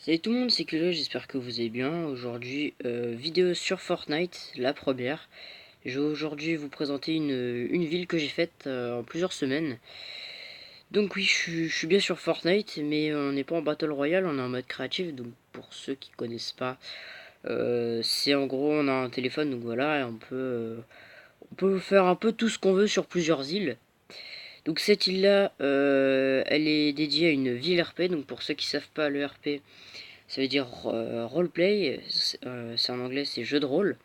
Salut tout le monde, c'est Kilo, j'espère que vous allez bien. Aujourd'hui, vidéo sur Fortnite, la première. Je vais aujourd'hui vous présenter une ville que j'ai faite en plusieurs semaines. Donc oui, je suis bien sur Fortnite, mais on n'est pas en Battle Royale, on est en mode créatif. Donc pour ceux qui connaissent pas, c'est en gros, on a un téléphone, donc voilà, et on peut faire un peu tout ce qu'on veut sur plusieurs îles. Donc cette île-là, elle est dédiée à une ville RP, donc pour ceux qui savent pas le RP, ça veut dire roleplay, c'est en anglais, c'est jeu de rôle.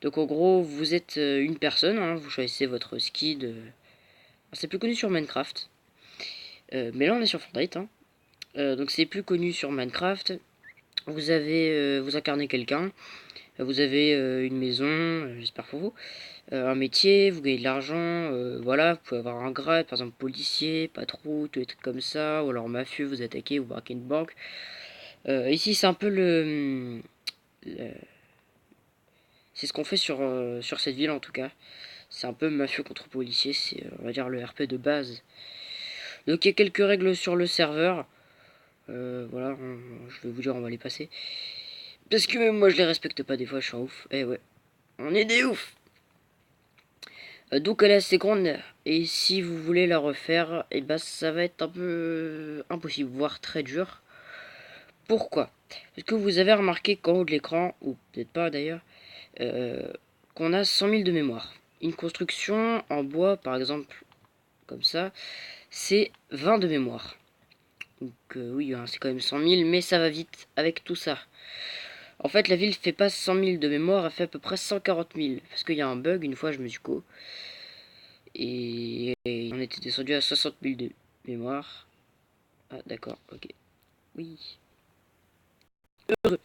Donc en gros, vous êtes une personne, hein, vous choisissez votre skid. C'est plus connu sur Minecraft, mais là on est sur Fortnite. Hein. Donc c'est plus connu sur Minecraft. Vous incarnez quelqu'un, vous avez une maison, j'espère pour vous, un métier, vous gagnez de l'argent, voilà, vous pouvez avoir un grade, par exemple policier, patrouille, tous les trucs comme ça, ou alors mafieux, vous attaquez, vous braquez une banque. Ici c'est un peu le- c'est ce qu'on fait sur cette ville en tout cas. C'est un peu mafieux contre policier, c'est on va dire le RP de base. Donc il y a quelques règles sur le serveur. Voilà, je vais vous dire, on va les passer. Parce que même moi je les respecte pas des fois, je suis un ouf. Eh ouais, on est des oufs. Donc elle est assez grande et si vous voulez la refaire, et bah ça va être un peu impossible, voire très dur. Pourquoi? Parce que vous avez remarqué qu'en haut de l'écran, ou peut-être pas d'ailleurs, euh, qu'on a 100 000 de mémoire. Une construction en bois, par exemple, comme ça, c'est 20 de mémoire. Donc oui, hein, c'est quand même 100 000, mais ça va vite avec tout ça. En fait, la ville fait pas 100 000 de mémoire, elle fait à peu près 140 000. Parce qu'il y a un bug, une fois je me suis co. Et on était descendu à 60 000 de mémoire. Ah d'accord, ok. Oui. Heureux.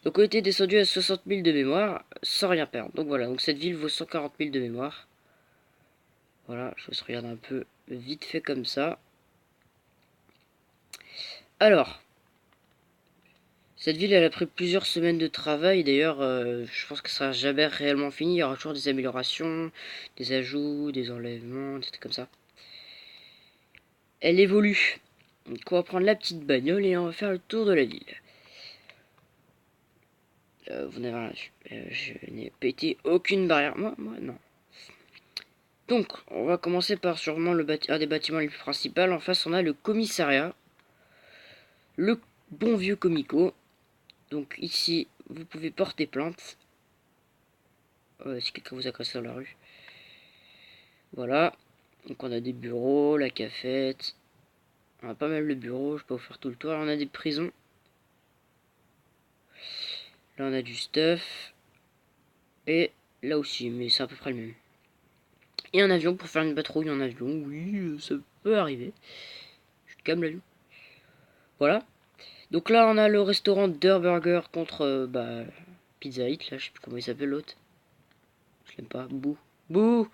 Donc on était descendu à 60 000 de mémoire sans rien perdre. Donc voilà, donc cette ville vaut 140 000 de mémoire. Voilà, je se regarde un peu vite fait comme ça. Alors, cette ville, elle a pris plusieurs semaines de travail. D'ailleurs, je pense que ça sera jamais réellement fini. Il y aura toujours des améliorations, des ajouts, des enlèvements, des trucs comme ça. Elle évolue. Donc on va prendre la petite bagnole et on va faire le tour de la ville. Vous n'avez rien vu. Je n'ai pété aucune barrière. Moi, non. Donc, on va commencer par sûrement un des bâtiments les plus principaux. En face, on a le commissariat. Le bon vieux comico. Donc ici, vous pouvez porter plainte. Si quelqu'un vous agresse dans la rue. Voilà. Donc on a des bureaux, la cafette. On a pas mal de bureaux, je peux vous faire tout le tour. Là, on a des prisons. Là on a du stuff. Et là aussi, mais c'est à peu près le même. Et un avion pour faire une patrouille en avion. Oui, ça peut arriver. Je suis calme l'avion. Voilà. Donc là on a le restaurant Der Burger contre Pizza Hut. Là je sais plus comment il s'appelle l'autre. Je l'aime pas. Bouh. Bouh.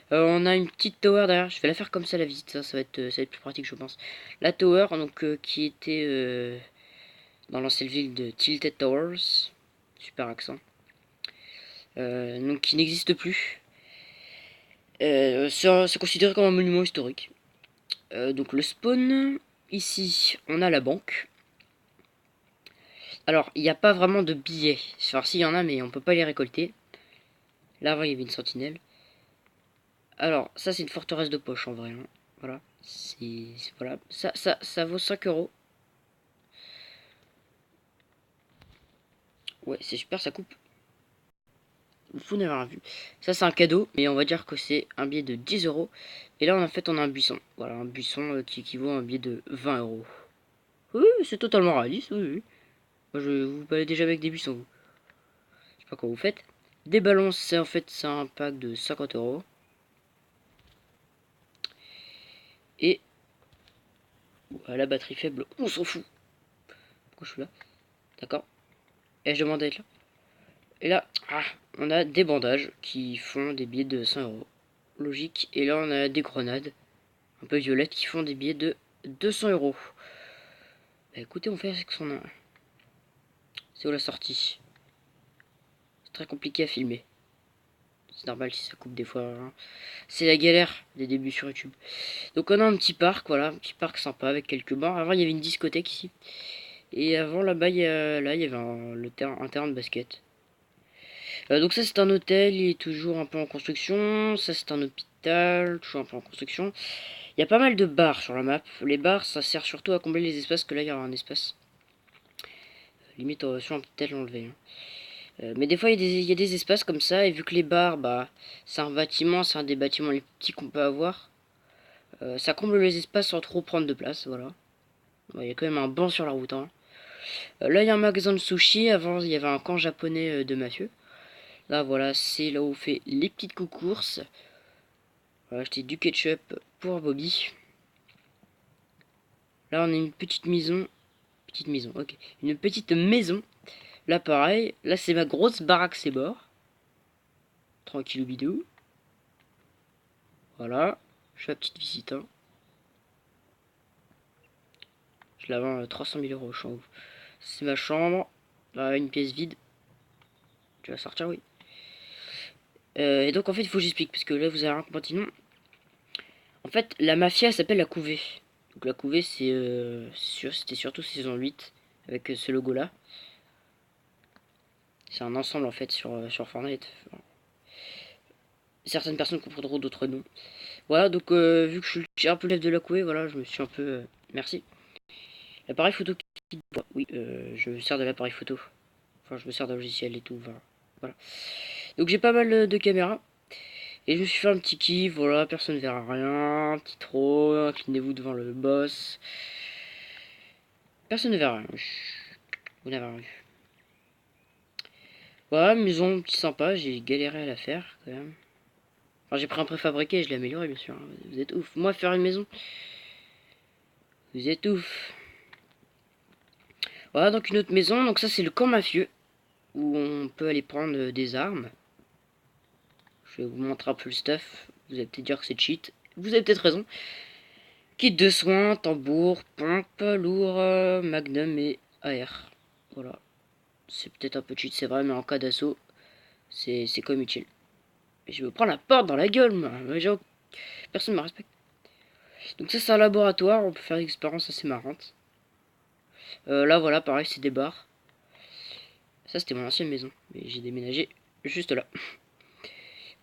On a une petite tower derrière. Je vais la faire comme ça la visite. Ça va être plus pratique je pense. La tower donc qui était dans l'ancienne ville de Tilted Towers. Super accent. Donc qui n'existe plus. C'est considéré comme un monument historique. Donc le spawn, ici on a la banque. Alors il n'y a pas vraiment de billets. Enfin si il y en a mais on peut pas les récolter. Là avant il y avait une sentinelle. Alors ça c'est une forteresse de poche en vrai. Hein. Voilà. Voilà. Ça vaut 5 euros. Ouais c'est super ça coupe. Vous n'avez rien vu. Ça c'est un cadeau, mais on va dire que c'est un billet de 10 euros. Et là en fait on a un buisson. Voilà, un buisson qui équivaut à un billet de 20 euros. Oui, c'est totalement réaliste, oui, oui. Moi je vous baladez déjà avec des buissons, vous. Je sais pas quoi vous faites. Des ballons, c'est un pack de 50 euros. Et la batterie faible, on s'en fout. Pourquoi je suis là? D'accord. Et je demande à être là. Et là, on a des bandages qui font des billets de 100 euros. Logique. Et là, on a des grenades un peu violettes qui font des billets de 200 euros. Bah, écoutez, on fait avec son. C'est où la sortie? C'est très compliqué à filmer. C'est normal si ça coupe des fois, hein. C'est la galère des débuts sur YouTube. Donc on a un petit parc, voilà, un petit parc sympa avec quelques bancs. Avant il y avait une discothèque ici. Et avant là-bas, il y avait un terrain de basket. Donc ça c'est un hôtel, il est toujours un peu en construction. Ça c'est un hôpital, toujours un peu en construction. Il y a pas mal de bars sur la map. Les bars ça sert surtout à combler les espaces, que là il y aura un espace. Limite sur un peut-être l'enlever, hein. Mais des fois il y a des espaces comme ça. Et vu que les bars, bah c'est un bâtiment, c'est un des bâtiments les petits qu'on peut avoir. Ça comble les espaces sans trop prendre de place, voilà. Bon, il y a quand même un banc sur la route, hein. Là, il y a un magasin de sushi. Avant, il y avait un camp japonais de mafieux. Là, voilà, c'est là où on fait les petites courses. On va acheter du ketchup pour Bobby. Là, on a une petite maison. Petite maison, ok. Une petite maison. Là, pareil. Là, c'est ma grosse baraque, c'est bord. Tranquille bidou. Voilà. Je fais la petite visite, hein. Je la vends 300 000 euros, je ouf. C'est ma chambre. Là, une pièce vide. Tu vas sortir, oui. Et donc, en fait, il faut que j'explique. Parce que là, vous avez un continent. En fait, la mafia s'appelle la couvée. Donc la couvée, c'était surtout saison 8 avec ce logo-là. C'est un ensemble en fait sur Fortnite. Certaines personnes comprendront, d'autres non. Voilà, donc vu que je suis un peu l'élève de la couvée, voilà, je me suis un peu... merci. L'appareil photo qui... Oui, je me sers de l'appareil photo. Enfin, je me sers d'un logiciel et tout. Voilà. Donc j'ai pas mal de caméras. Et je me suis fait un petit kiff, voilà, personne ne verra rien. Un petit trône, inclinez-vous devant le boss. Personne ne verra rien. Vous n'avez rien vu. Voilà, maison petit sympa, j'ai galéré à la faire quand même. Enfin, j'ai pris un préfabriqué et je l'ai amélioré, bien sûr, hein. Vous êtes ouf. Moi, faire une maison, vous êtes ouf. Voilà, donc une autre maison. Donc ça, c'est le camp mafieux, où on peut aller prendre des armes. Je vais vous montrer un peu le stuff. Vous allez peut-être dire que c'est cheat. Vous avez peut-être raison. Kit de soins, tambour, pompe, lourd, magnum et AR. Voilà. C'est peut-être un peu cheat, c'est vrai, mais en cas d'assaut, c'est comme utile. Et je me prends la porte dans la gueule, moi. Personne ne me respecte. Donc ça, c'est un laboratoire, on peut faire des expériences assez marrantes. Là, voilà, pareil, c'est des bars. Ça, c'était mon ancienne maison, mais j'ai déménagé juste là.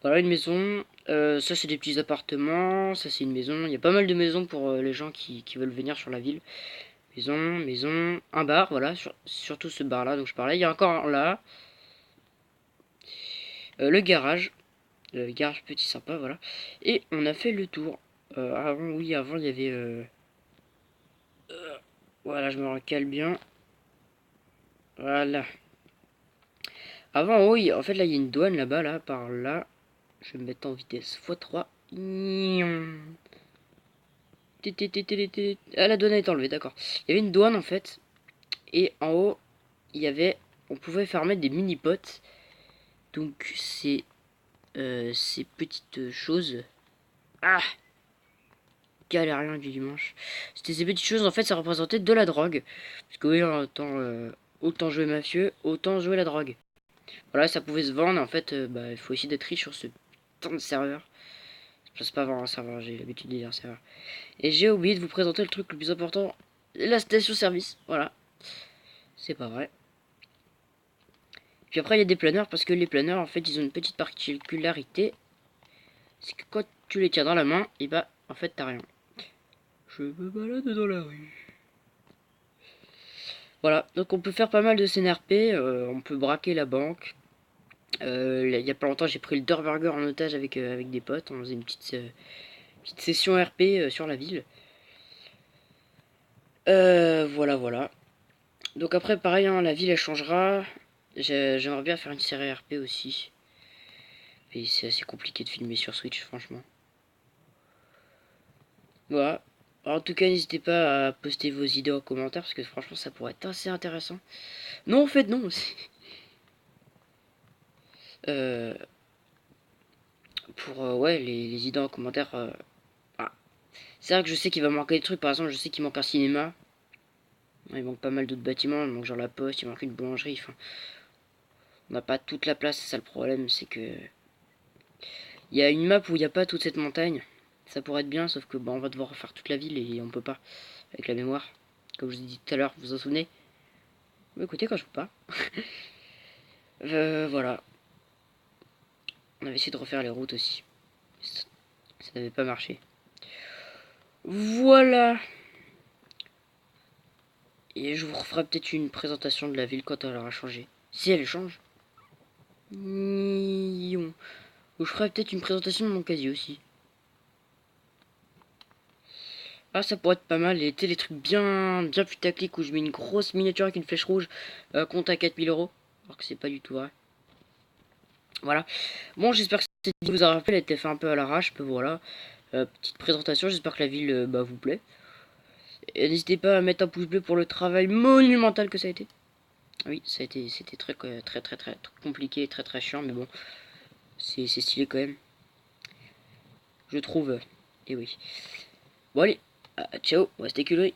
Voilà, une maison. Ça, c'est des petits appartements. Ça, c'est une maison. Il y a pas mal de maisons pour les gens qui veulent venir sur la ville. Maison, maison, un bar, voilà, surtout ce bar-là dont je parlais. Il y a encore un là. Le garage. Le garage petit sympa, voilà. Et on a fait le tour. Avant, oui, avant, il y avait... voilà, je me recale bien. Voilà. Avant, oui, en fait, là, il y a une douane là-bas, là, par là. Je vais me mettre en vitesse x3. Ah, la douane est enlevée, d'accord. Il y avait une douane, en fait. Et en haut, il y avait... On pouvait faire mettre des mini-potes. Donc, c'est... ces petites choses... Ah, galérien du dimanche. C'était ces petites choses, en fait, ça représentait de la drogue. Parce que oui, autant jouer mafieux, autant jouer la drogue. Voilà, ça pouvait se vendre. En fait, bah, il faut essayer d'être riche sur ce putain de serveur. Je pas avoir un serveur, j'ai l'habitude de dire serveur. Et j'ai oublié de vous présenter le truc le plus important, la station-service. Voilà, c'est pas vrai. Puis après, il y a des planeurs, parce que les planeurs, en fait, ils ont une petite particularité. C'est que quand tu les tiens dans la main, et bah, en fait, t'as rien. Je me balade dans la rue. Voilà, donc on peut faire pas mal de CNRP, on peut braquer la banque. Il y a pas longtemps, j'ai pris le Burger en otage avec des potes. On faisait une petite session RP sur la ville. Voilà, voilà. Donc après, pareil, hein, la ville, elle changera. J'aimerais bien faire une série RP aussi. Mais c'est assez compliqué de filmer sur Switch, franchement. Voilà. Alors, en tout cas, n'hésitez pas à poster vos idées en commentaire, parce que franchement, ça pourrait être assez intéressant. Non, en fait, non aussi. Euh, pour, ouais, les idées en commentaire. Ah. C'est vrai que je sais qu'il va manquer des trucs. Par exemple, je sais qu'il manque un cinéma. Il manque pas mal d'autres bâtiments. Il manque genre la poste, il manque une boulangerie. Enfin, on n'a pas toute la place, c'est ça le problème. C'est que Il y a une map où il n'y a pas toute cette montagne. Ça pourrait être bien, sauf que on va devoir refaire toute la ville et on peut pas avec la mémoire. Comme je vous ai dit tout à l'heure, vous vous en souvenez? Mais écoutez, quand je peux pas. Voilà. On avait essayé de refaire les routes aussi. Ça n'avait pas marché. Voilà. Et je vous referai peut-être une présentation de la ville quand elle aura changé. Si elle change. Ou je ferai peut-être une présentation de mon casier aussi. Ah, ça pourrait être pas mal. Et les trucs bien putaclic où je mets une grosse miniature avec une flèche rouge compte à 4000 €. Alors que c'est pas du tout vrai. Voilà. Bon, j'espère que cette vidéo vous a rappelé. Elle a été faite un peu à l'arrache. Voilà. Petite présentation. J'espère que la ville vous plaît. Et n'hésitez pas à mettre un pouce bleu pour le travail monumental que ça a été. Oui, c'était très compliqué, très chiant, mais bon, c'est stylé quand même, je trouve. Et oui. Bon allez, ciao, restez culés.